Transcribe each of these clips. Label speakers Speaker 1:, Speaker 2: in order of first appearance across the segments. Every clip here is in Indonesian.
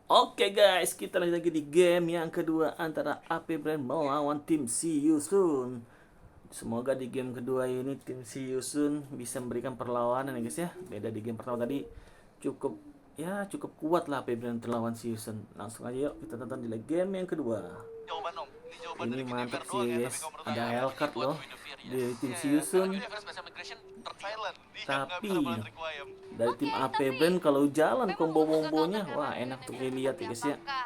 Speaker 1: Oke guys, kita lanjut lagi di game yang kedua antara AP Brand melawan tim See You Soon. Semoga di game kedua ini tim See You Soon bisa memberikan perlawanan ya guys ya. Beda di game pertama tadi cukup cukup kuat lah AP Brand terlawan See You Soon. Langsung aja yuk kita tonton di game yang kedua.
Speaker 2: Jawaban om, ini jawaban
Speaker 1: Ini
Speaker 2: dari
Speaker 1: mantep
Speaker 2: Kinifer
Speaker 1: sih
Speaker 2: doang ya, tapi
Speaker 1: guys.
Speaker 2: kalau menurut
Speaker 1: Ada
Speaker 2: aku
Speaker 1: Hellcat
Speaker 2: buat
Speaker 1: loh
Speaker 2: Windows
Speaker 1: di tim
Speaker 2: ya,
Speaker 1: See You
Speaker 2: karena
Speaker 1: Soon.
Speaker 2: Universe Special Migration silent, dia nggak
Speaker 1: Tapi
Speaker 2: bisa balas requiem.
Speaker 1: dari tim
Speaker 3: Oke,
Speaker 1: AP
Speaker 3: tapi
Speaker 1: Brand kalau jalan
Speaker 3: memang butuh
Speaker 1: combo-combonya,
Speaker 3: kekuatan
Speaker 1: wah
Speaker 3: karena
Speaker 1: enak tuh
Speaker 3: Universe
Speaker 1: dilihat ya
Speaker 3: seperti
Speaker 1: guys ya.
Speaker 3: apakah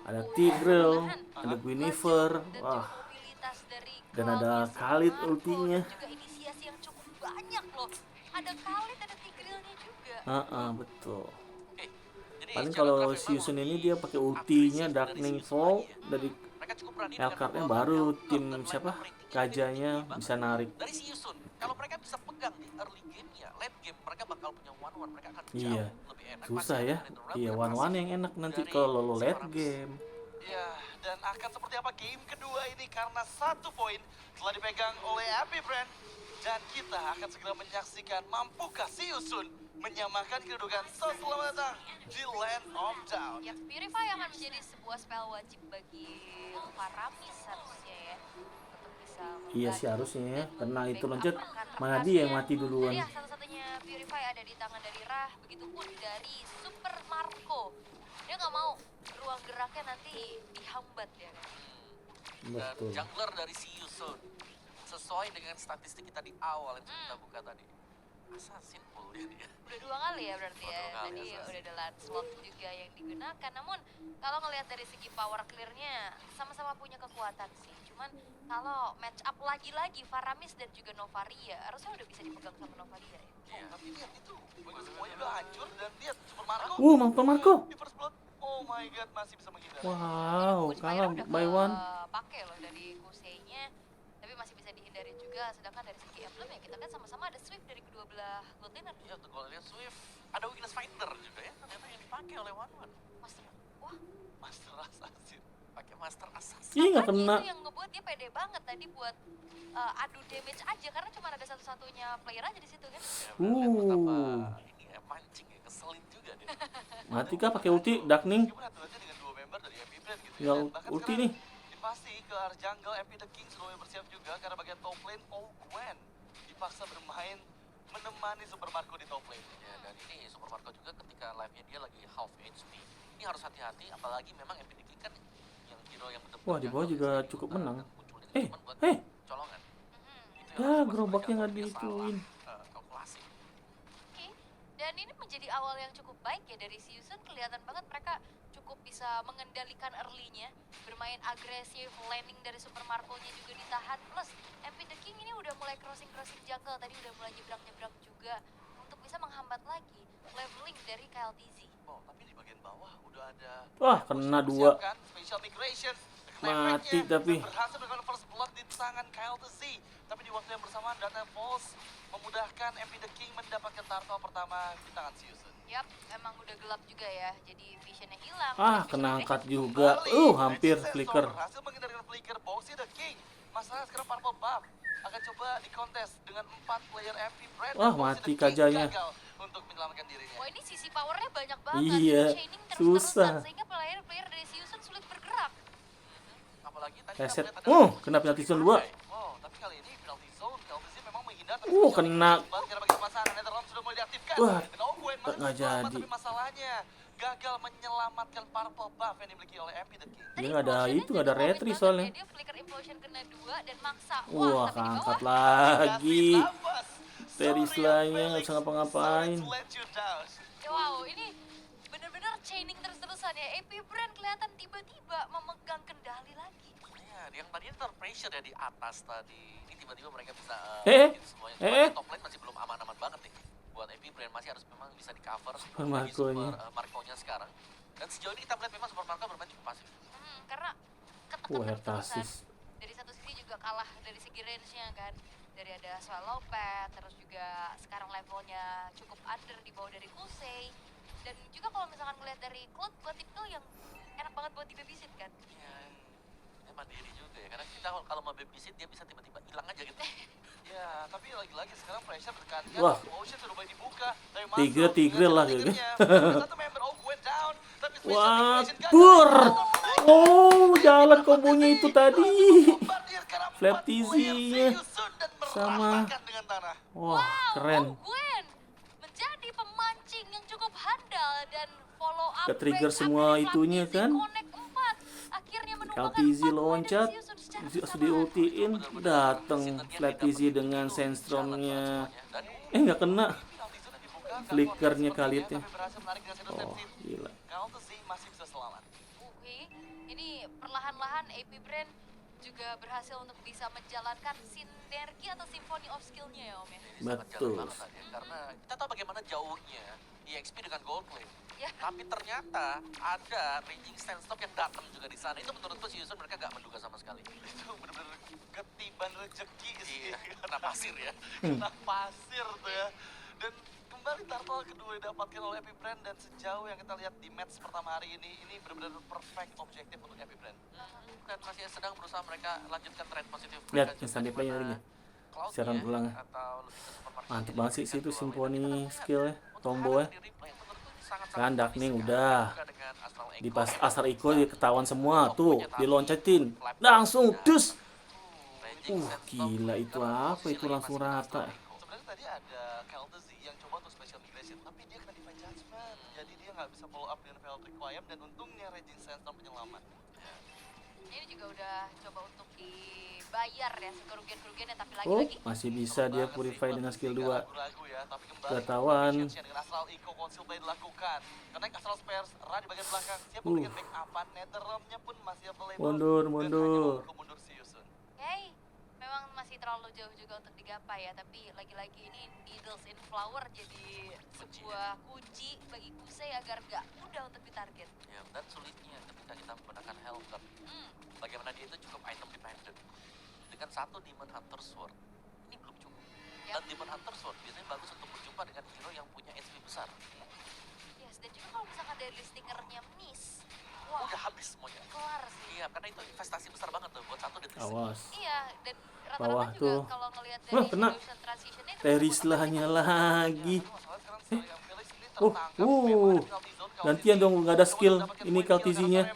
Speaker 1: Ada
Speaker 3: mampu
Speaker 1: Tigreal,
Speaker 3: menahan
Speaker 1: ada
Speaker 3: laju
Speaker 1: Guinevere,
Speaker 3: dan juga
Speaker 1: wah,
Speaker 3: mobilitas dari
Speaker 1: dan ada
Speaker 3: Cloudnya Super
Speaker 1: Khalid
Speaker 3: Marco
Speaker 1: ultinya.
Speaker 3: dan juga inisiasi yang cukup banyak loh. Ada Khalid, ada Tigrealnya juga.
Speaker 1: Betul.
Speaker 2: Eh, jadi
Speaker 1: Paling
Speaker 2: secara
Speaker 1: kalau
Speaker 2: draft
Speaker 1: si
Speaker 2: memang
Speaker 1: Yusun ini
Speaker 2: lebih
Speaker 1: dia pakai ultinya
Speaker 2: agresif dari
Speaker 1: Darkening
Speaker 2: Season
Speaker 1: Fall
Speaker 2: lagi ya.
Speaker 1: dari
Speaker 2: Mereka cukup berani dengan
Speaker 1: Hellcatnya,
Speaker 2: membawa
Speaker 1: baru
Speaker 2: Hellcat
Speaker 1: tim
Speaker 2: dan
Speaker 1: siapa
Speaker 2: line up ratingnya
Speaker 1: Kajanya
Speaker 2: tinggi banget.
Speaker 1: bisa narik.
Speaker 2: Dari si Yusun, kalau mereka bisa pegang di early game ya, late game mereka bakal punya one-one, mereka akan jauh
Speaker 1: Iya,
Speaker 2: lebih enak.
Speaker 1: susah
Speaker 2: Pasti
Speaker 1: ya.
Speaker 2: ada Netherrealm
Speaker 1: Iya,
Speaker 2: yang
Speaker 1: one one
Speaker 2: masif
Speaker 1: yang enak nanti
Speaker 2: dari
Speaker 1: kalau lo late
Speaker 2: Separamis.
Speaker 1: game.
Speaker 2: Ya, dan akan seperti apa game kedua ini karena 1 poin telah dipegang oleh Happy Brand. Dan kita akan segera menyaksikan mampukah si Yusun menyamakan kedudukan. So, selamat datang di Land of Down.
Speaker 3: Ya, Purify akan menjadi sebuah spell wajib bagi Faramis harusnya ya. Untuk bisa
Speaker 1: Iya sih
Speaker 3: membantu
Speaker 1: harusnya ya,
Speaker 3: dan
Speaker 1: karena itu
Speaker 3: membackup
Speaker 1: loncat
Speaker 3: rekan-rekannya.
Speaker 1: mana dia yang mati duluan.
Speaker 3: Jadi ya satu-satunya Purify ada di tangan dari Rah, begitupun dari Super Marco. Dia nggak mau ruang geraknya nanti dihambat ya kan.
Speaker 2: Dan
Speaker 1: Betul.
Speaker 2: jungler dari si Yusun sesuai dengan statistik kita di awal yang kita buka tadi. Assassin pool dia.
Speaker 3: Udah 2 kali ya berarti
Speaker 2: Oh,
Speaker 3: ya.
Speaker 2: 2 kali
Speaker 3: Tadi
Speaker 2: Assassin.
Speaker 3: udah ada Lancelot juga yang digunakan. Namun kalau ngelihat dari segi power clear-nya sama-sama punya kekuatan sih. Cuman kalau match up lagi-lagi Faramis dan juga Novaria harusnya udah bisa dipegang sama Novaria ya.
Speaker 2: Iya, tapi lihat itu. Semuanya udah hancur dan lihat Super Marco.
Speaker 1: Mampu Marco.
Speaker 2: Di first blood. Oh my god, masih bisa menghindar.
Speaker 1: Wow, kalah
Speaker 3: udah
Speaker 1: by one.
Speaker 3: pakai loh dari Kusei-nya. Tapi masih bisa dihindari juga. Sedangkan dari segi emblem ya kita kan sama-sama ada Swift dari kedua belah gold laner.
Speaker 2: Iya, tuh kalau lihat Swift ada weakness fighter juga ya. Ternyata yang dipakai oleh One One.
Speaker 3: Master, wah,
Speaker 2: Master Assassin. Pakai Master Assassin.
Speaker 1: Ih, nggak
Speaker 3: makanya
Speaker 1: kena.
Speaker 3: itu yang ngebuat dia pede banget tadi buat adu damage aja karena cuma ada satu-satunya player aja di situ kan.
Speaker 2: Ya, benar, betapa ini ya mancing ya, keselin juga dia.
Speaker 1: Mati kah pakai ulti Darkening?
Speaker 2: Gimana tuh aja dengan 2 member dari MP Brand gitu ya.
Speaker 1: Tinggal
Speaker 2: Dan bahkan
Speaker 1: ulti
Speaker 2: sekarang
Speaker 1: nih.
Speaker 2: dipasti ke arah jungle MP The King sudah bersiap juga karena bagian top lane Gwen dipaksa bermain menemani Super Marco di top lane. Ya, dan ini Super Marco juga ketika live-nya dia lagi half HP. Ini harus hati-hati apalagi memang MP The King kan yang hero yang betul-betul
Speaker 1: Wah, di bawah
Speaker 2: jungle
Speaker 1: juga
Speaker 2: biasanya
Speaker 1: cukup
Speaker 2: diputar
Speaker 1: menang.
Speaker 2: dan munculin
Speaker 1: Eh,
Speaker 2: cuman buat
Speaker 1: eh.
Speaker 2: colongan.
Speaker 3: Mhm.
Speaker 2: Itu yang
Speaker 1: Ya,
Speaker 2: harus
Speaker 1: gerobaknya
Speaker 2: mereka
Speaker 1: nggak
Speaker 2: kalau dia
Speaker 1: dituin.
Speaker 2: salah, kalkulasi.
Speaker 3: Oke, dan ini menjadi awal yang cukup baik ya dari si Yusun. Kelihatan banget mereka cukup bisa mengendalikan early-nya, bermain agresif, landing dari Super Marco-nya juga ditahan. Plus MP The King ini udah mulai crossing-crossing jungle, tadi udah mulai nyebrang-nyebrang juga untuk bisa menghambat lagi leveling dari KLTZ.
Speaker 2: Oh, tapi di bagian bawah udah ada
Speaker 1: Wah, kena dua.
Speaker 2: persiapkan special migration.
Speaker 1: Mati tapi.
Speaker 2: Berhasil dengan first blood di tangan Kyle to Z. Tapi di waktu yang bersamaan Data Falls memudahkan MP The King mendapatkan turtle pertama di tangan si Yusun.
Speaker 3: Yap, emang udah gelap juga ya, jadi visionnya hilang.
Speaker 1: Kena angkat juga. Hampir flicker.
Speaker 2: Berhasil menghindari flicker Boxy The King. Masalah sekarang purple buff akan coba dikontes dengan 4 player MP Brand.
Speaker 1: Wah,
Speaker 2: Boxy
Speaker 1: mati
Speaker 2: the King
Speaker 1: Kajanya.
Speaker 2: gagal untuk menyelamatkan dirinya.
Speaker 3: Wah, ini sisi powernya banyak banget.
Speaker 1: Iya,
Speaker 3: Chaining
Speaker 1: susah.
Speaker 3: terus-terusan sehingga player-player dari si Yusun sulit bergerak.
Speaker 2: Apalagi tadi
Speaker 1: Reset.
Speaker 2: kita melihat ada
Speaker 1: Kena penalti zone 2.
Speaker 2: Oh, tapi kali ini penalty zone, KLTZ memang menghindar. Tapi
Speaker 1: Kena.
Speaker 2: karena bagi pasangan Netherlands sudah mulai diaktifkan.
Speaker 1: Wah,
Speaker 2: Dan Gwen masih
Speaker 1: nggak
Speaker 2: selamat,
Speaker 1: jadi.
Speaker 2: tapi masalahnya gagal menyelamatkan purple buff yang dimiliki oleh MP The King.
Speaker 1: Dia nggak ada
Speaker 3: Implosionnya
Speaker 1: itu, nggak ada
Speaker 3: juga komit
Speaker 1: retri
Speaker 3: banget
Speaker 1: soalnya.
Speaker 3: ya. Dia flicker implosion kena 2 dan maksa.
Speaker 1: Wah,
Speaker 3: tapi di
Speaker 1: keangkat
Speaker 3: bawah.
Speaker 1: lagi.
Speaker 2: Dikasih nafas.
Speaker 1: Perislanya nggak
Speaker 2: Felix,
Speaker 1: bisa ngapa-ngapain.
Speaker 2: sorry to let you down.
Speaker 3: Ya, wow, ini bener-bener chaining terus-terusan ya. AP Brand kelihatan tiba-tiba memegang kendali lagi.
Speaker 2: Iya, yang tadinya terpressure ya di atas tadi. Ini tiba-tiba mereka bisa
Speaker 1: Eh,
Speaker 2: bikin semuanya.
Speaker 1: eh,
Speaker 2: Cuma
Speaker 1: eh.
Speaker 2: di top lane masih belum aman-aman banget nih. Buat MP Brand masih harus memang bisa di cover
Speaker 1: Super
Speaker 2: lagi
Speaker 1: Marco-nya.
Speaker 2: Super Marco-nya sekarang. Dan sejauh ini kita melihat memang Super Marco bermain cukup pasif.
Speaker 3: Karena ketekan
Speaker 1: Wah,
Speaker 3: terus-terusan.
Speaker 1: Heptasis.
Speaker 3: Dari satu sisi juga kalah dari segi range-nya kan. Dari ada Swallow Pet, terus juga sekarang levelnya cukup under di bawah dari Kusei. Dan juga kalau misalkan ngeliat dari Cloud, buat tipikal yang enak banget buat di babysit kan.
Speaker 2: Iya, dia mandiri juga ya. Karena kita kalau mau babysit dia bisa tiba-tiba hilang aja gitu. Ya, tapi lagi-lagi sekarang pressure tekankan.
Speaker 1: Wah.
Speaker 2: Ocean sudah mulai dibuka. Dari
Speaker 1: Tigre lah gitu.
Speaker 2: Satu member Gwen down. Tapi special
Speaker 1: Wah,
Speaker 2: migration gagal.
Speaker 1: pur. Oh, jalan kombonya itu tadi.
Speaker 2: Bombardier karena
Speaker 1: Flap
Speaker 2: 4
Speaker 1: TZ-nya.
Speaker 2: player Season dan
Speaker 1: Sama.
Speaker 2: meratakan dengan tanah.
Speaker 1: Wah, keren.
Speaker 3: Gwen menjadi pemancing yang cukup handal dan follow up
Speaker 1: Ke-trigger
Speaker 3: break
Speaker 1: semua
Speaker 3: up dari
Speaker 1: itunya
Speaker 3: Flap TZ
Speaker 1: kan.
Speaker 3: Connect 4. Akhirnya menumbangkan
Speaker 1: LTZ
Speaker 3: 4
Speaker 1: loncat,
Speaker 3: dari Season secara
Speaker 1: sudah
Speaker 3: bersamaan.
Speaker 1: diultiin, dateng Flap TZ dengan sandstormnya. Nggak kena. Flickernya Khalidnya. Oh, gila.
Speaker 2: Kaltzy masih bisa selamat.
Speaker 3: Oke, ini perlahan-lahan AP Brand juga berhasil untuk bisa menjalankan sinergi atau symphony of skill-nya ya Om ya.
Speaker 2: Sangat
Speaker 1: Betul.
Speaker 2: jalan banget tadi, karena kita tahu bagaimana jauhnya EXP dengan Goldplay.
Speaker 3: Ya.
Speaker 2: Tapi ternyata ada Raging Sandstorm yang datang juga di sana. Itu menurutku si Yusun mereka gak menduga sama sekali. Itu benar-benar ketiban rezeki sih. Kena pasir ya. Kena pasir tuh ya. Dan kembali turtle kedua didapatkan oleh Epic Brand, dan sejauh yang kita lihat di match pertama hari ini benar-benar perfect objektif untuk Epic Brand. Dan masih sedang berusaha mereka lanjutkan tren positif
Speaker 1: Lihat
Speaker 2: mereka juga,
Speaker 1: instant replay-nya
Speaker 2: di mana
Speaker 1: lagi.
Speaker 2: Cloud
Speaker 1: Siaran
Speaker 2: ya,
Speaker 1: ulang.
Speaker 2: atau lebih ke supermarket
Speaker 1: Mantep
Speaker 2: ini
Speaker 1: banget sih
Speaker 2: memberikan
Speaker 1: itu
Speaker 2: dua
Speaker 1: Symphony
Speaker 2: win. Tapi kita
Speaker 1: skill ya,
Speaker 2: lihat, untuk
Speaker 1: combo
Speaker 2: hal
Speaker 1: ya.
Speaker 2: di replay yang menurutku ini sangat-sangat
Speaker 1: Kan
Speaker 2: promising
Speaker 1: Darkning
Speaker 2: sekali.
Speaker 1: udah.
Speaker 2: Juga dengan Astral
Speaker 1: Di
Speaker 2: Echo
Speaker 1: pas
Speaker 2: yang
Speaker 1: Asar Iko
Speaker 2: bisa
Speaker 1: dia ketahuan semua tuh,
Speaker 2: pokoknya tapi
Speaker 1: diloncatin.
Speaker 2: flap
Speaker 1: Langsung
Speaker 2: tidak
Speaker 1: dus.
Speaker 2: Raging Sandstorm
Speaker 1: Gila itu
Speaker 2: dalam
Speaker 1: apa
Speaker 2: posisi
Speaker 1: itu
Speaker 2: lagi
Speaker 1: langsung
Speaker 2: masih dengan
Speaker 1: rata.
Speaker 2: Astral Echo. Sebenarnya tadi ada Kaltzy yang coba untuk special migration, tapi dia kena divine judgment. Jadi dia nggak bisa follow up dengan failed requiem, dan untungnya Raging Sandstorm penyelamat.
Speaker 3: Ini juga udah coba untuk dibayar ya kerugian-kerugiannya, tapi
Speaker 1: Oh,
Speaker 3: lagi-lagi
Speaker 1: masih bisa dia purify dengan skill 2.
Speaker 2: Ragu-ragu ya, tapi kembali
Speaker 1: Ketahuan.
Speaker 2: efisiensinya dengan Astral Echo Conceal Blade dilakukan. Connect Astral Spears, Ra di bagian belakang, siap memberikan backup-an. Netherrealm-nya pun masih available.
Speaker 1: Mundur,
Speaker 2: Dan hanya
Speaker 1: mundur.
Speaker 2: mau mundur si Yusun.
Speaker 3: Oke, memang masih terlalu jauh juga untuk digapai ya, tapi lagi-lagi ini Needles in Flower jadi sebuah kunci bagi Kusei agar gak mudah untuk ditarget.
Speaker 2: Ya, dan sulitnya ketika kita menggunakan Helter. Bagaimana dia itu cukup item dependent. Dengan satu Demon Hunter Sword, ini belum cukup. Dan Demon Hunter Sword biasanya bagus untuk berjumpa dengan hero yang punya HP besar.
Speaker 3: Yes, dan juga kalau misalkan dari listingernya miss, wah
Speaker 2: Udah habis semuanya.
Speaker 3: kelar sih.
Speaker 2: Iya, karena itu investasi besar banget tuh buat satu detik.
Speaker 1: Awas.
Speaker 3: Iya, dan
Speaker 1: Bawah
Speaker 3: rata-rata juga
Speaker 1: tuh.
Speaker 3: kalau ngelihat
Speaker 1: Wah,
Speaker 3: dari
Speaker 1: kena.
Speaker 3: Illusion Transition-nya itu
Speaker 1: Terislahnya lagi.
Speaker 2: Oh,
Speaker 1: Gantian dong, nggak ada skill. Ini Kaltizinya.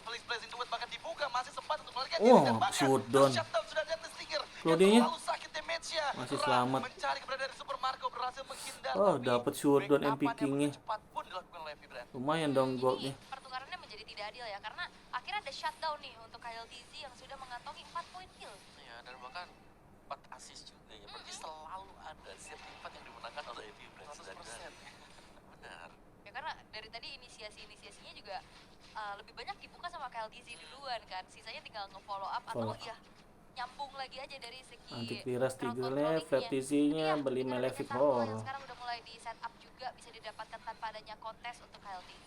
Speaker 1: Oh, shutdown. Claudia-nya masih selamat. Oh, dapat shutdown MP King-nya. Lumayan dong goldnya.
Speaker 3: ini pertukarannya menjadi tidak adil ya, karena akhirnya ada shutdown nih untuk Kyle TZ yang sudah mengantongi 4 poin kill.
Speaker 2: Iya, dan bahkan 4 assist juga ya. Berarti selalu ada setiap tempat yang dimenangkan oleh Epi Brand. 100%. Benar.
Speaker 3: Ya karena dari tadi inisiasinya juga lebih banyak dibuka sama Kyle TZ duluan kan. Sisanya tinggal nge-follow up atau
Speaker 1: Follow.
Speaker 3: ya nyambung lagi aja dari segi
Speaker 1: Anti-Tiras
Speaker 3: crowd
Speaker 1: 3
Speaker 3: controlling-nya.
Speaker 1: Flap TZ-nya
Speaker 3: Iya,
Speaker 1: beli
Speaker 3: dengan
Speaker 1: Malefic
Speaker 3: adanya Turtle
Speaker 1: Roar.
Speaker 3: yang sekarang udah mulai di set up juga bisa didapatkan tanpa adanya kontes untuk Kyle TZ.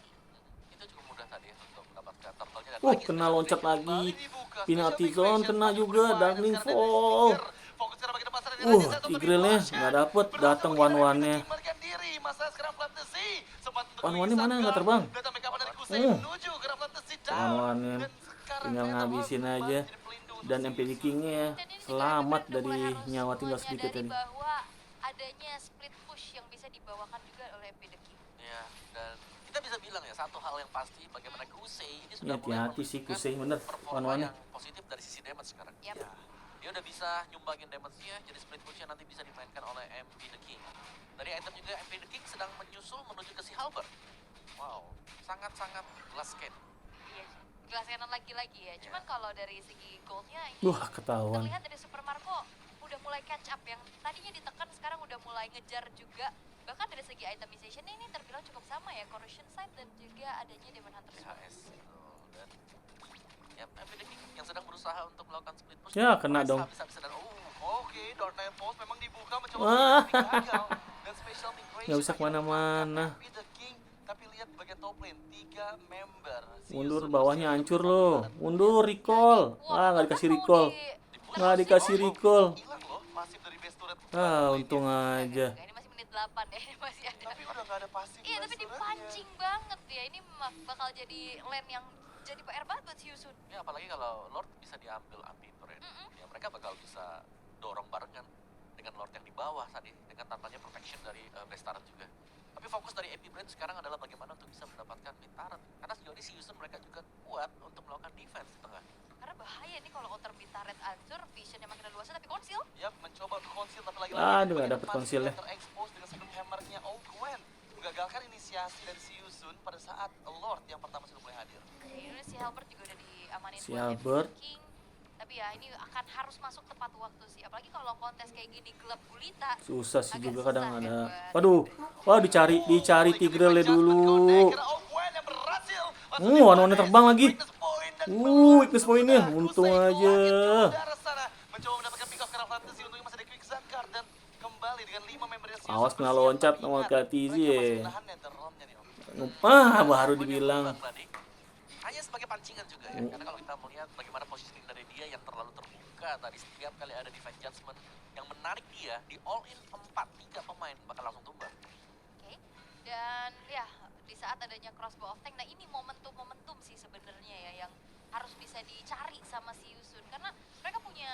Speaker 2: Itu cukup mudah tadi ya untuk mendapatkan turtle-nya. Dan
Speaker 1: Kena
Speaker 2: special
Speaker 1: loncat
Speaker 2: migration
Speaker 1: lagi.
Speaker 2: kembali dibuka.
Speaker 1: Penalty
Speaker 2: Special
Speaker 1: zone
Speaker 2: migration
Speaker 1: kena
Speaker 2: masih
Speaker 1: juga.
Speaker 2: berbahaya
Speaker 1: Darkling
Speaker 2: karena ada
Speaker 1: Fall.
Speaker 2: sticker. Fokus ke bagian depan sana dengan Raging Sandstorm
Speaker 1: Tigrealnya
Speaker 2: tapi
Speaker 1: nggak dapet.
Speaker 2: berhasil
Speaker 1: Datang
Speaker 2: menghindari
Speaker 1: one-one-nya.
Speaker 2: Epic melarikan diri. Masa sekarang Flap the Sea sempat untuk
Speaker 1: One-one-nya mana?
Speaker 2: mengisapkan.
Speaker 1: Nggak terbang.
Speaker 2: Datang backup dari Kusei menuju ke arah Flap the Sea down.
Speaker 1: One-one-nya
Speaker 2: Dan sekarang
Speaker 1: tinggal
Speaker 2: Netherrealm
Speaker 1: ngabisin
Speaker 2: kembali
Speaker 1: aja.
Speaker 2: jadi pelindung untuk
Speaker 1: Dan
Speaker 2: si
Speaker 1: MPD
Speaker 2: Yusun.
Speaker 1: King-nya
Speaker 3: Dan ini juga
Speaker 1: selamat
Speaker 3: Epic Brand
Speaker 1: dari
Speaker 3: udah mulai harus
Speaker 1: nyawa tinggal sedikit
Speaker 3: menyadari
Speaker 1: tadi.
Speaker 3: bahwa adanya split push yang bisa dibawakan juga oleh Epic the King.
Speaker 2: Ya, dan kita bisa bilang ya satu hal yang pasti bagaimana Kusei ini
Speaker 1: Ini
Speaker 2: sudah mulai
Speaker 1: hati-hati sih
Speaker 2: menunjukkan
Speaker 1: Kusei bener.
Speaker 2: performa
Speaker 1: One-one-nya.
Speaker 2: yang positif dari sisi damage sekarang.
Speaker 3: Yap.
Speaker 2: Ya, dia udah bisa nyumbangin damage-nya, jadi split push-nya nanti bisa dimainkan oleh MP The King. Dari item juga MP The King sedang menyusul menuju ke si Halberd. Wow, sangat-sangat last scan.
Speaker 3: Iya, gelas kanan lagi-lagi ya. Cuman kalau dari segi goldnya ini
Speaker 1: Wah, ketahuan.
Speaker 3: terlihat dari Super Marco udah mulai catch up, yang tadinya ditekan sekarang udah mulai ngejar juga. Bahkan dari segi itemization ini terbilang cukup sama ya, Corrosion Sight dan juga adanya Demon Hunter Sword.
Speaker 2: PHS. Dan ya, MP The King yang sedang berusaha untuk melakukan split push.
Speaker 1: Ya, kena dong.
Speaker 2: Habis-habisan dan oke, Dark Knight Pulse memang dibuka mencoba
Speaker 1: Wah.
Speaker 2: tapi gagal. Dan special migration
Speaker 1: Nggak bisa
Speaker 2: akhirnya
Speaker 1: kemana-mana.
Speaker 2: MP The King, tapi lihat bagian top lane 3 member. Si
Speaker 1: Mundur,
Speaker 2: Yusun
Speaker 1: bawahnya
Speaker 2: masih
Speaker 1: hancur
Speaker 2: ada
Speaker 1: loh.
Speaker 2: barat.
Speaker 1: Mundur, recall. Ah, nggak dikasih recall. Nggak dikasih recall.
Speaker 2: Hilang loh, pasif dari base turret.
Speaker 1: Ah, untung aja.
Speaker 3: Ini masih menit 8 ya, ini masih ada.
Speaker 2: Tapi udah nggak ada pasif.
Speaker 3: Iya, tapi
Speaker 2: base turretnya.
Speaker 3: dipancing banget ya. Ini bakal jadi lane yang jadi PR banget buat si Yusun.
Speaker 2: Ya apalagi kalau Lord bisa diambil api turret. Ya mereka bakal bisa dorong barengan dengan Lord yang di bawah tadi dengan tampaknya perfection dari base turret juga. Tapi fokus dari AP Brand sekarang adalah bagaimana untuk bisa mendapatkan mid turret. Karena sejauh ini si mereka juga kuat untuk melakukan defense di tengah.
Speaker 3: Karena bahaya nih kalau outer mid turret hancur, visionnya makin luasnya tapi konsil.
Speaker 2: Yap, mencoba untuk konsil tapi lagi-lagi
Speaker 1: Aduh, nggak
Speaker 2: bagian
Speaker 1: dapet
Speaker 2: depan
Speaker 1: konsilnya.
Speaker 2: terekspos dengan second hammernya Gwen. Menggagalkan inisiasi dari si Yusun pada saat Lord yang pertama sudah mulai hadir.
Speaker 3: Ini si Halbert juga udah diamanin
Speaker 1: Si
Speaker 3: buat
Speaker 1: Halbert.
Speaker 3: MVP King. Tapi ya ini akan harus masuk tepat waktu sih. Apalagi kalau kontes kayak gini gelap gulita.
Speaker 1: Susah sih
Speaker 3: Agak
Speaker 1: juga
Speaker 3: susah
Speaker 1: kadang
Speaker 3: ya
Speaker 1: ada.
Speaker 3: buat
Speaker 1: Waduh,
Speaker 3: MVP.
Speaker 1: wah dicari Tigrealnya dulu. One-one terbang lagi. Weakness point-nya, untung aja.
Speaker 2: Mencoba mendapatkan pick off karena fantasy untungnya masih ada quicksand card dan kembali dengan 5 member yang
Speaker 1: Awas kena loncat sama KTZ ya. Baru dibilang.
Speaker 2: Hanya sebagai pancingan juga ya, karena kalau kita melihat bagaimana positioning dari dia yang terlalu terbuka tadi setiap kali ada defense judgment yang menarik dia di all in 4-3 pemain bakal langsung tumbang.
Speaker 3: Oke. Dan ya di saat adanya crossbow of tank, nah ini momentum sih sebenarnya ya yang harus bisa dicari sama si Yusun karena mereka punya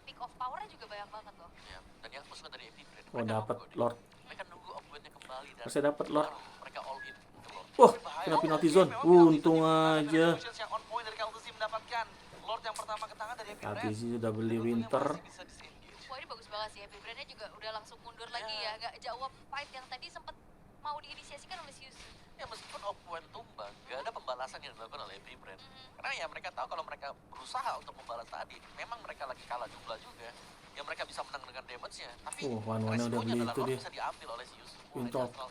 Speaker 3: pick of powernya juga banyak banget loh.
Speaker 2: Ya, dan yang aku suka dari MP Brand,
Speaker 1: Oh, dapat Lord.
Speaker 2: mereka nunggu upgrade-nya kembali dan
Speaker 1: Harusnya dapat Lord.
Speaker 2: mereka all in ke Lord.
Speaker 1: Wah, kena penalty zone. Untung aja.
Speaker 2: Yang on point dari KLTC mendapatkan Lord yang pertama ke tangan dari MP Brand.
Speaker 1: KTZ sudah beli Winter.
Speaker 3: Wah ini bagus banget sih, brandnya juga udah langsung mundur lagi ya, nggak jawab fight yang tadi sempat mau diinisiasikan oleh si Yusun.
Speaker 2: Ya meskipun Opwen tumbang, gak ada pembalasan yang dilakukan oleh MP Brand. Karena ya mereka tahu kalau mereka berusaha untuk membalas tadi, memang mereka lagi kalah jumlah juga. Ya mereka bisa menang dengan damage-nya, tapi
Speaker 1: One-one-nya udah beli
Speaker 2: adalah
Speaker 1: itu
Speaker 2: Lord
Speaker 1: dia.
Speaker 2: bisa diambil oleh si Yusuf.
Speaker 1: Windtalker.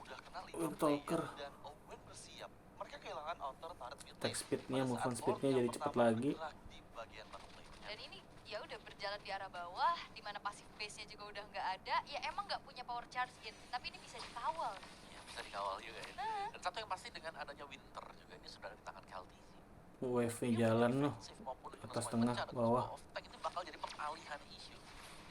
Speaker 2: Udah kena 5
Speaker 1: Windtalker.
Speaker 2: player dan Opwen bersiap. Mereka kehilangan outer turret mid
Speaker 1: Attack
Speaker 2: lane
Speaker 1: speed-nya,
Speaker 2: pada
Speaker 1: movement
Speaker 2: saat
Speaker 1: speed-nya
Speaker 2: Lord
Speaker 1: jadi
Speaker 2: yang
Speaker 1: cepet
Speaker 2: pertama
Speaker 1: lagi.
Speaker 2: bergerak di bagian bottom lane-nya.
Speaker 3: Dan ini ya udah berjalan di arah bawah, di mana passive base-nya juga udah nggak ada, ya emang nggak punya power charge in, tapi ini bisa dikawal.
Speaker 2: Ya, bisa dikawal juga ya. Dan satu yang pasti dengan adanya Winter juga ini sudah ada di tangan KLTC.
Speaker 1: UFV jalan loh. Atas, tengah, bawah.
Speaker 2: Ini bakal jadi pengalihan isu.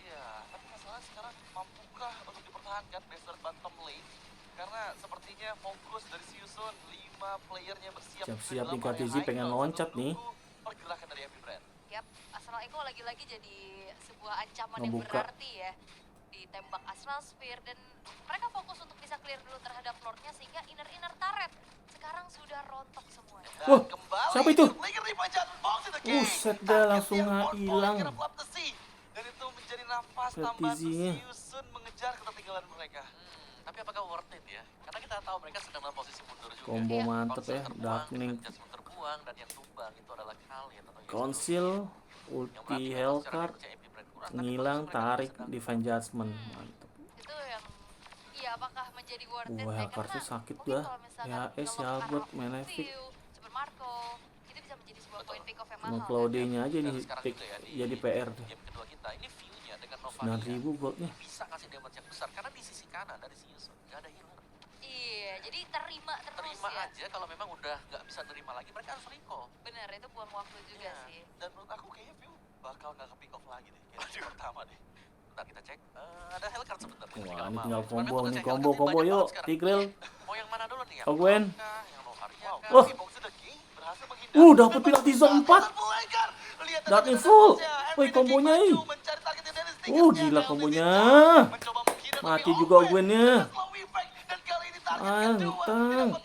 Speaker 2: Iya, tapi masalahnya sekarang mampukah untuk dipertahankan base bottom lane? Karena sepertinya fokus dari si Yusun, 5 playernya bersiap.
Speaker 1: Siap-siap nih KTZ pengen loncat nih.
Speaker 2: Pergerakan dari MP Brand.
Speaker 3: Yap, Astral Echo lagi-lagi jadi sebuah ancaman yang
Speaker 1: Ngebuka.
Speaker 3: berarti ya. Ditembak Astral Spear dan mereka fokus untuk bisa clear dulu terhadap Lordnya sehingga inner turret sekarang sudah rontok semuanya.
Speaker 1: Wah,
Speaker 2: Kembali
Speaker 1: siapa itu?
Speaker 2: Flicker dipanjat, box in the game.
Speaker 1: Buset dah, langsung
Speaker 2: Target yang
Speaker 1: hilang.
Speaker 2: on point, kerap the sea. Dan itu menjadi nafas
Speaker 1: KTZ-nya.
Speaker 2: tambahan si Yusun mengejar ketertinggalan mereka. Tapi apakah worth it ya? Karena kita tahu mereka sedang dalam posisi mundur juga.
Speaker 1: Combo
Speaker 3: Iya.
Speaker 1: mantep
Speaker 2: Konsil
Speaker 1: ya,
Speaker 2: terbuang,
Speaker 1: Darkning.
Speaker 2: Judgment terbuang, dan yang tumbang itu adalah Kalian atau Yusun.
Speaker 1: Konsil,
Speaker 2: Yang
Speaker 1: ulti
Speaker 2: berarti memang
Speaker 1: Hellcard,
Speaker 2: secara kinerja MP Brand kurang, tapi
Speaker 1: ngilang,
Speaker 2: posisi mereka
Speaker 1: tarik,
Speaker 2: sedang
Speaker 1: Divine Judgment. Mantep.
Speaker 3: Itu yang iya apakah menjadi worth it?
Speaker 1: Hellcard tuh sakit dah. Ya, si Albert main epic.
Speaker 3: Super Marco itu bisa menjadi sebuah
Speaker 2: Betul.
Speaker 3: poin pick off yang
Speaker 1: Cuma
Speaker 3: mahal.
Speaker 1: Claude-nya aja
Speaker 2: Dan
Speaker 1: nih
Speaker 2: sekarang
Speaker 1: pick
Speaker 2: juga ya, di
Speaker 1: jadi PR tuh.
Speaker 2: game kedua kita, ini view-nya dengan Nova
Speaker 1: 9.000 goldnya.
Speaker 2: bisa kasih damage yang besar karena di sisi kanan dari si Yusun nggak ada healer.
Speaker 3: Iya, jadi terima terus
Speaker 2: Terima
Speaker 3: ya.
Speaker 2: aja kalau memang udah nggak bisa terima lagi mereka harus recall.
Speaker 3: Bener, itu buang waktu juga
Speaker 2: Iya.
Speaker 3: sih.
Speaker 2: Dan menurut aku kayaknya view bakal nggak ke pick off lagi deh kayak di pertama deh. Bentar kita cek. Ada Hellcard sebenarnya.
Speaker 1: Wah, ini tinggal
Speaker 2: Cuman
Speaker 1: combo
Speaker 2: memang
Speaker 1: nih,
Speaker 2: Hellcard ini
Speaker 1: combo
Speaker 2: banyak
Speaker 1: yuk,
Speaker 2: banget sekarang.
Speaker 1: Tigreal.
Speaker 2: Mau yang mana dulu nih? Yang
Speaker 1: Gwen.
Speaker 2: Lord kah? Yang Novaria kah?
Speaker 1: Wah.
Speaker 2: Box the King berhasil menghindar.
Speaker 1: Dapat penalti zone 4. Darkning full. Woi, kombonya ini. Gila kombonya. Mati juga Gwennya. Anteng.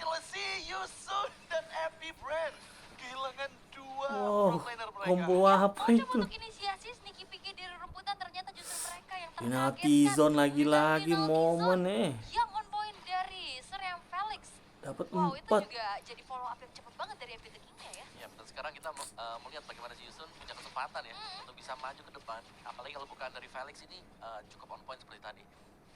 Speaker 1: Wow, combo apa
Speaker 3: Mau
Speaker 1: itu?
Speaker 3: coba untuk inisiasi sneaky peeky di rumputan ternyata justru mereka yang
Speaker 1: Penalty
Speaker 3: terkagetkan.
Speaker 1: zone
Speaker 3: Dan
Speaker 1: lagi-lagi
Speaker 3: penalty
Speaker 1: momen
Speaker 3: zone yang on point dari Sir yang Felix.
Speaker 1: Dapat
Speaker 3: Wow, itu
Speaker 1: 4.
Speaker 3: juga jadi follow up yang cepet banget dari MVP King-nya ya.
Speaker 2: Ya, dan sekarang kita melihat bagaimana si Yusun punya kesempatan ya untuk bisa maju ke depan. Apalagi kalau bukan dari Felix ini cukup on point seperti tadi.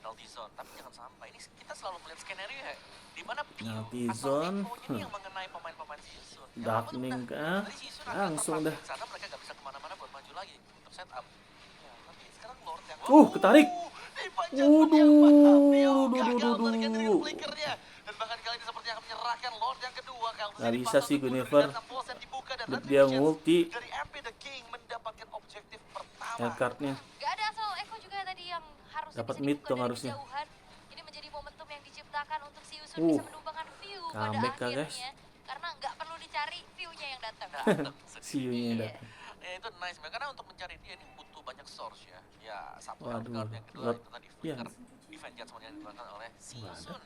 Speaker 2: Penalty zone, tapi jangan sampai ini kita selalu melihat skenario ya di mana
Speaker 1: Penalty zone,
Speaker 2: ini yang mengenai pemain-pemain si Yusun.
Speaker 1: Darkning kah? Langsung dah.
Speaker 2: Sana mereka nggak bisa kemana-mana buat maju lagi untuk setup. Ya, tapi sekarang Lord yang
Speaker 1: Ketarik.
Speaker 2: dipanjat
Speaker 1: Waduh,
Speaker 2: View gagal
Speaker 1: duh.
Speaker 2: melarikan diri dari flickernya. Dan bahkan kali ini sepertinya akan menyerahkan Lord yang kedua.
Speaker 1: Nggak bisa sih Guinevere. Dia ngulti.
Speaker 2: Dari MP the King mendapatkan objektif pertama.
Speaker 1: Hellcard-nya.
Speaker 3: Gak ada asal Echo juga tadi yang harusnya
Speaker 1: Dapat
Speaker 3: bisa
Speaker 1: mid
Speaker 3: dibuka
Speaker 1: dong
Speaker 3: dari
Speaker 1: harusnya.
Speaker 3: kejauhan. Ini menjadi momentum yang diciptakan untuk si Yusun
Speaker 1: Uh,
Speaker 3: bisa menumbangkan view pada
Speaker 1: comeback kah,
Speaker 3: akhirnya.
Speaker 1: guys?
Speaker 3: Karena nggak perlu dicari view-nya yang datang.
Speaker 1: Siunya
Speaker 3: Iya.
Speaker 1: datang.
Speaker 2: Ya itu nice karena untuk mencari dia ini butuh banyak source ya. Ya satu
Speaker 1: Waduh,
Speaker 2: Hellcard, yang kedua
Speaker 1: Lord.
Speaker 2: itu tadi
Speaker 1: Iya.
Speaker 2: flicker defense judgment yang dilakukan oleh si Yusun.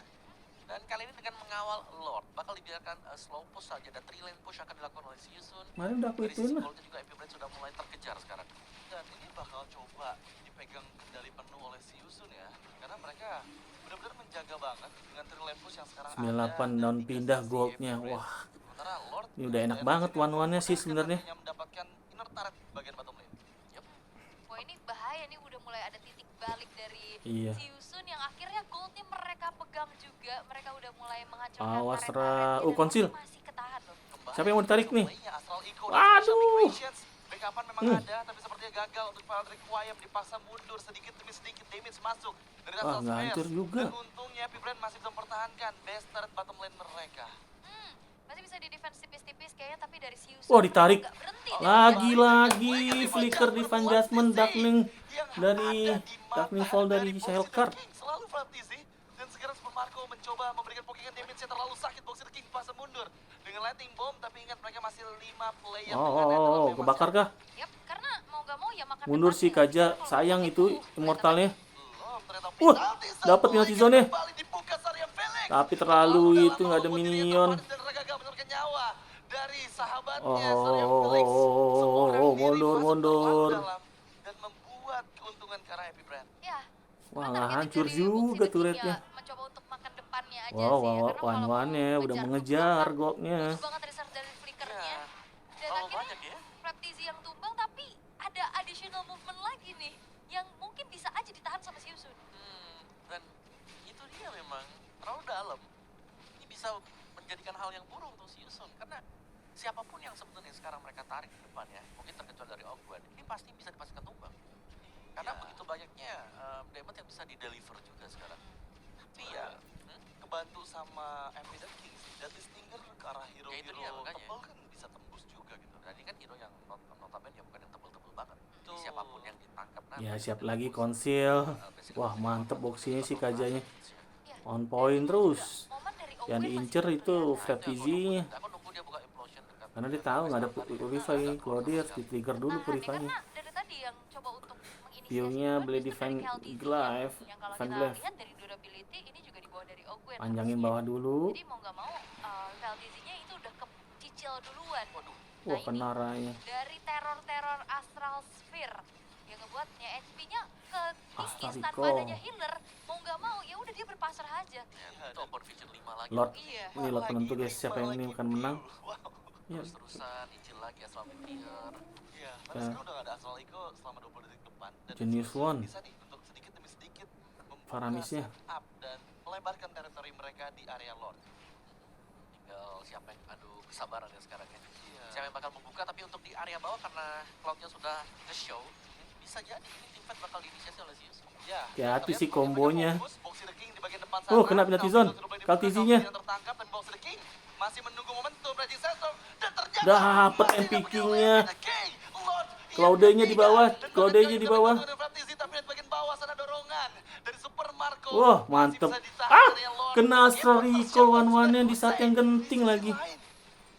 Speaker 2: Dan kali ini dengan mengawal Lord, bakal dibiarkan slow push saja dan 3 lane push akan dilakukan oleh Siusun.
Speaker 1: Kemarin udah aku
Speaker 2: Dari
Speaker 1: ituin
Speaker 2: sisi
Speaker 1: lah.
Speaker 2: goalnya juga MP Brand sudah mulai terkejar sekarang. Dan ini bakal coba dipegang kendali penuh oleh Siusun ya, karena mereka benar-benar menjaga banget dengan 3 lane push yang sekarang
Speaker 1: 98 down pindah goldnya. Wah,
Speaker 2: Sementara Lord
Speaker 1: ini udah enak banget one-one-nya sih sebenarnya.
Speaker 2: hanya mendapatkan inner turret bagian bottom lane. Yep.
Speaker 3: Wah ini bahaya nih, udah mulai ada titik balik dari
Speaker 1: Iya.
Speaker 3: Siusun yang akhirnya goldnya mereka pegang juga. Mereka udah mulai menghancurkan
Speaker 1: Awas,
Speaker 3: turret-turretnya
Speaker 1: Ra.
Speaker 3: dan
Speaker 1: Oh, konsil.
Speaker 3: masih ketahan loh.
Speaker 1: Siapa yang mau ditarik nih?
Speaker 2: Waduh.
Speaker 1: Waduh.
Speaker 2: Backupan memang ada, tapi sepertinya gagal untuk Patrick Wayam dipaksa mundur sedikit demi sedikit, damage masuk dari
Speaker 1: Wah,
Speaker 2: Russell
Speaker 1: nggak
Speaker 2: Spears.
Speaker 1: hancur juga.
Speaker 2: Dan untungnya Pibren masih bisa mempertahankan best turret bottom lane mereka.
Speaker 3: Masih bisa di defense tipis-tipis kayaknya, tapi dari Siusun
Speaker 1: Wah, ditarik.
Speaker 3: nggak berhenti.
Speaker 1: Lagi flicker divine judgment Darkling dari Darkling fall dari Shellcard.
Speaker 2: Selalu Fraptizi. Dan sekarang Super Marco mencoba memberikan pokingan damage yang terlalu sakit. Boxer King paksa mundur dengan lightning bomb, tapi ingat mereka masih 5 player.
Speaker 1: Oh, kebakar kah?
Speaker 3: Yap, karena mau nggak mau ya makan
Speaker 1: Mundur
Speaker 3: depannya.
Speaker 1: si Kaja,
Speaker 3: Karena kalau
Speaker 1: sayang
Speaker 3: belum
Speaker 1: itu
Speaker 3: ternyata
Speaker 1: immortalnya.
Speaker 2: Belum, ternyata
Speaker 1: Wah,
Speaker 2: penalti
Speaker 1: dapat
Speaker 2: satu
Speaker 1: penalty
Speaker 2: lagi
Speaker 1: zone-nya.
Speaker 2: kembali dibuka Sarya Felix.
Speaker 1: Tapi terlalu
Speaker 2: Lalu
Speaker 1: itu nggak ada
Speaker 2: dalam membuat dirinya
Speaker 1: minion.
Speaker 2: terpanis dan gagal menyelamatkan nyawa dari sahabatnya
Speaker 1: Oh,
Speaker 2: Sarya Felix. Seorang diri
Speaker 1: mundur,
Speaker 2: masuk
Speaker 1: mundur.
Speaker 2: terlalu dalam dan membuat keuntungan ke arah Happy Brand.
Speaker 3: Ya.
Speaker 1: Wah,
Speaker 3: cuma
Speaker 1: nggak
Speaker 3: targeting
Speaker 1: hancur
Speaker 3: dari
Speaker 1: juga
Speaker 3: Boxy the
Speaker 1: turretnya.
Speaker 3: King-nya mencoba untuk makan depannya aja
Speaker 1: Wow,
Speaker 3: sih ya. Karena kalau
Speaker 1: one-one-nya
Speaker 3: mau
Speaker 1: udah
Speaker 3: ngejar
Speaker 1: mengejar
Speaker 3: tumbang,
Speaker 1: goknya.
Speaker 3: butuh banget research dari flickernya.
Speaker 2: Ya,
Speaker 3: Dan
Speaker 2: terlalu
Speaker 3: akhirnya
Speaker 2: banyak ya.
Speaker 3: Fraptizi yang tumbang, tapi ada additional movement lagi nih yang mungkin bisa aja ditahan sama Siusun.
Speaker 2: Dan itu dia memang terlalu dalam. Ini bisa menjadikan hal yang buruk untuk Siusun karena siapapun yang sebenarnya sekarang mereka tarik ke depan ya, mungkin terkecuali dari Ogwen, ini pasti bisa dipastikan tumbang. Karena begitu banyaknya damage yang bisa di-deliver juga sekarang. Tapi ya, kebantu sama MP dan King, Deadly Stinger ke arah hero-hero tebal kan bisa tembus juga gitu. Dan ini kan hero yang notabene ya bukan yang tebel-tebel banget. Jadi siapapun yang ditangkap nanti.
Speaker 1: Ya, siap lagi konsil. Wah, mantep boxingnya si Kajanya. On point terus.
Speaker 3: Momen dari
Speaker 1: Yang
Speaker 3: Owen
Speaker 1: diincer
Speaker 3: masih
Speaker 1: itu
Speaker 3: kelihatan.
Speaker 1: Fraptizi-nya.
Speaker 2: Aku nunggu dia buka implosion dekat.
Speaker 1: Karena dia tahu nggak ada purify. Kalau dia harus di-trigger dulu
Speaker 3: Nah,
Speaker 1: purify-nya.
Speaker 3: karena dari tadi yang coba untuk menginisiasi
Speaker 1: View-nya
Speaker 3: duluan
Speaker 1: beli
Speaker 3: justru
Speaker 1: Divine
Speaker 3: dari Khaleesi
Speaker 1: Glaive,
Speaker 3: yang kalau
Speaker 1: Divine
Speaker 3: kita
Speaker 1: Glaive.
Speaker 3: lihat dari durability ini juga di bawah dari Ogwen
Speaker 1: Panjangin
Speaker 3: harusnya.
Speaker 1: bawah dulu.
Speaker 3: Jadi mau nggak mau Khaleesi-nya itu udah kecicil duluan.
Speaker 1: Wah, kena raya.
Speaker 3: Dari teror-teror Astral Sphere yang ngebuatnya HP-nya ke tinggi
Speaker 1: Astarico.
Speaker 3: tanpa adanya healer, mau nggak mau ya udah dia berpasrah aja.
Speaker 2: Itu open vision 5 lagi.
Speaker 1: Lord,
Speaker 3: Iya.
Speaker 1: ini Lord penentu guys, siapa yang ini akan menang. Ya,
Speaker 2: Terus-terusan incil lagi Astral Meteor. Iya, tapi
Speaker 1: Ya.
Speaker 2: sekarang udah gak ada Astral Echo selama 20 detik depan. Dan
Speaker 1: Genius
Speaker 2: Siusun
Speaker 1: One.
Speaker 2: bisa nih untuk sedikit demi sedikit membuka
Speaker 1: Faramisnya.
Speaker 2: setup dan melebarkan teritori mereka di area Lord. Tinggal siapa yang adu kesabaran ya sekarang ya. Siapa yang bakal membuka, tapi untuk di area bawah karena cloudnya sudah nge-show, bisa jadi ini tim fight bakal diinisiasi oleh Siusun. Ya,
Speaker 1: hati-hati
Speaker 2: kita
Speaker 1: sih
Speaker 2: lihat
Speaker 1: kombonya.
Speaker 2: fokus, Boxy the King di bagian depan
Speaker 1: Oh,
Speaker 2: sana.
Speaker 1: kena penalty
Speaker 2: Kalvin
Speaker 1: zone.
Speaker 2: sudah mulai dibuka,
Speaker 1: Kaltizinya.
Speaker 2: Kalvin yang tertangkap dan Boxy the King masih menunggu momentum Raging Sandstorm dan ternyata
Speaker 1: Dapet
Speaker 2: masih
Speaker 1: MP
Speaker 2: dapat
Speaker 1: King-nya.
Speaker 2: oleh The King. Lord yang
Speaker 1: Claude-nya di
Speaker 2: ketiga.
Speaker 1: bawah,
Speaker 2: Dan
Speaker 1: Claude-nya
Speaker 2: bahkan
Speaker 1: di
Speaker 2: kita
Speaker 1: bawah.
Speaker 2: menonton dengan Fraptizi, tapi lihat bagian bawah sana dorongan dari Super Marco.
Speaker 1: Wah,
Speaker 2: Masih
Speaker 1: mantep.
Speaker 2: bisa ditahan
Speaker 1: Ah,
Speaker 2: area Lord.
Speaker 1: kena
Speaker 2: Meskipun
Speaker 1: Astral Recall
Speaker 2: persiapan
Speaker 1: one-one-nya
Speaker 2: sudah
Speaker 1: di saat
Speaker 2: selesai.
Speaker 1: yang
Speaker 2: Di
Speaker 1: genting
Speaker 2: sisi
Speaker 1: lagi.
Speaker 2: lain,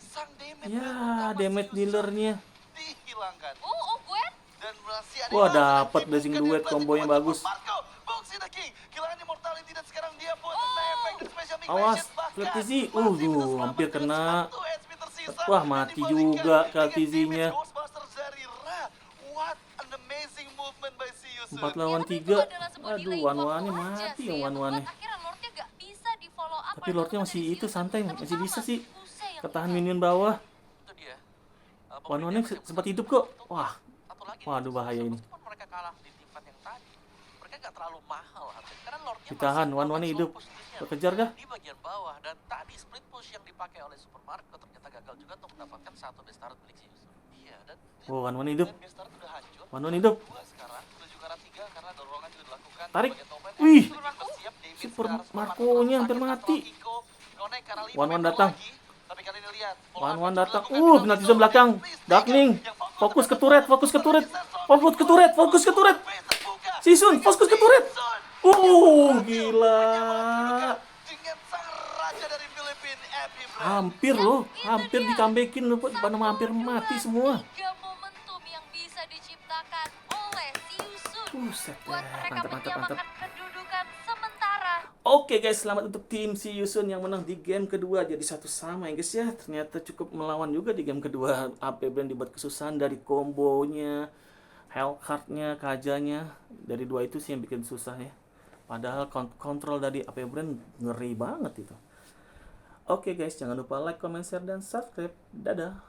Speaker 2: sang damage
Speaker 1: Ya,
Speaker 2: utama
Speaker 1: damage
Speaker 2: Siusun
Speaker 1: dealernya.
Speaker 2: dihilangkan.
Speaker 3: Ogwen?
Speaker 2: Dan masih ada
Speaker 1: Wah,
Speaker 2: yang
Speaker 1: dapet
Speaker 2: dibuka
Speaker 1: blessing
Speaker 2: dengan
Speaker 1: duet,
Speaker 2: blessing
Speaker 1: kombonya
Speaker 2: buat
Speaker 1: bagus.
Speaker 2: Super Marco. Boxy the King kehilangan immortality dan sekarang dia pun kena efek dan special
Speaker 1: Awas,
Speaker 2: migration bahkan
Speaker 1: Fraptizi.
Speaker 2: masih bisa selamat
Speaker 1: Hampir
Speaker 2: dengan
Speaker 1: kena.
Speaker 2: 1 HP tersisa
Speaker 1: Wah,
Speaker 2: dan
Speaker 1: mati
Speaker 2: dibalikan
Speaker 1: juga
Speaker 2: dengan
Speaker 1: Kaltizinya.
Speaker 2: damage Ghostbuster dari Ra. What an amazing movement by Siusun.
Speaker 1: 4 lawan
Speaker 3: Ya, kan itu
Speaker 1: 3.
Speaker 3: adalah sebuah
Speaker 1: Aduh,
Speaker 3: delay
Speaker 1: one-one-nya
Speaker 3: waktu aja
Speaker 1: mati
Speaker 3: sih,
Speaker 1: yang
Speaker 3: yang
Speaker 1: one-one-nya.
Speaker 3: membuat akhirnya Lordnya nggak bisa di follow up.
Speaker 1: Tapi Lordnya masih itu santai, masih bisa sih.
Speaker 3: Ketahan
Speaker 1: Ketahan minion bawah.
Speaker 2: Itu dia.
Speaker 1: One-one-nya sempat hidup kok. Wah,
Speaker 2: Satu lagi nih,
Speaker 1: waduh, bahaya ini.
Speaker 2: meskipun mereka kalah di tim fight yang tadi, mereka nggak terlalu mahal harganya. Karena Lordnya
Speaker 1: Ditahan,
Speaker 2: masih
Speaker 1: one-one-nya
Speaker 2: slow
Speaker 1: hidup.
Speaker 2: push-nya
Speaker 1: Kekejar kah?
Speaker 2: di bagian bawah. Dan tadi split push yang dipakai oleh Super Marco ternyata gagal juga untuk mendapatkan satu best turret milik Siusun. Iya, dan
Speaker 1: Oh, one-one hidup.
Speaker 2: best turret udah hancur.
Speaker 1: One-one hidup.
Speaker 2: Dua sekarang menuju ke arah 3 karena dorongan juga dilakukan.
Speaker 1: Tarik.
Speaker 2: Bagian top lane,
Speaker 1: Wih,
Speaker 2: bersiap, damage
Speaker 1: Super
Speaker 2: ke arah Super
Speaker 1: Marco-nya
Speaker 2: Marco,
Speaker 1: hampir
Speaker 2: sakit,
Speaker 1: mati.
Speaker 2: Astral Echo, connect ke arah 5
Speaker 1: One-one
Speaker 2: meter
Speaker 1: datang.
Speaker 2: lagi. Tapi kali ini lihat,
Speaker 1: One-one
Speaker 2: juga
Speaker 1: datang.
Speaker 2: dilakukan
Speaker 1: Penalti
Speaker 2: penalti
Speaker 1: zone belakang.
Speaker 2: Please,
Speaker 1: Darkling.
Speaker 2: yang
Speaker 1: Fokus ke turret, fokus ke turret. Fokus ke turret, fokus ke turret. Siusun, fokus ke turret. Gila.
Speaker 2: Dengan sang raja dari Filipina, Happy Brand.
Speaker 1: Hampir loh,
Speaker 3: Itu
Speaker 1: hampir
Speaker 3: dia.
Speaker 1: dikambekin loh, mana hampir mati semua.
Speaker 3: 3 momentum yang bisa diciptakan oleh Siusun
Speaker 1: Buset
Speaker 3: buat
Speaker 1: deh,
Speaker 3: mereka
Speaker 1: mantap, mantap, mantap.
Speaker 3: menyamakan kedudukan sementara.
Speaker 1: Oke guys, selamat untuk tim si Yusun yang menang di game kedua. Jadi 1-1 ya guys ya. Ternyata cukup melawan juga di game kedua. AP Brand dibuat kesusahan dari kombonya, Hellcard-nya, Kajanya. Dari dua itu sih yang bikin susah ya. Padahal kontrol dari AP Brand ngeri banget itu. Oke guys, jangan lupa like, comment, share, dan subscribe. Dadah.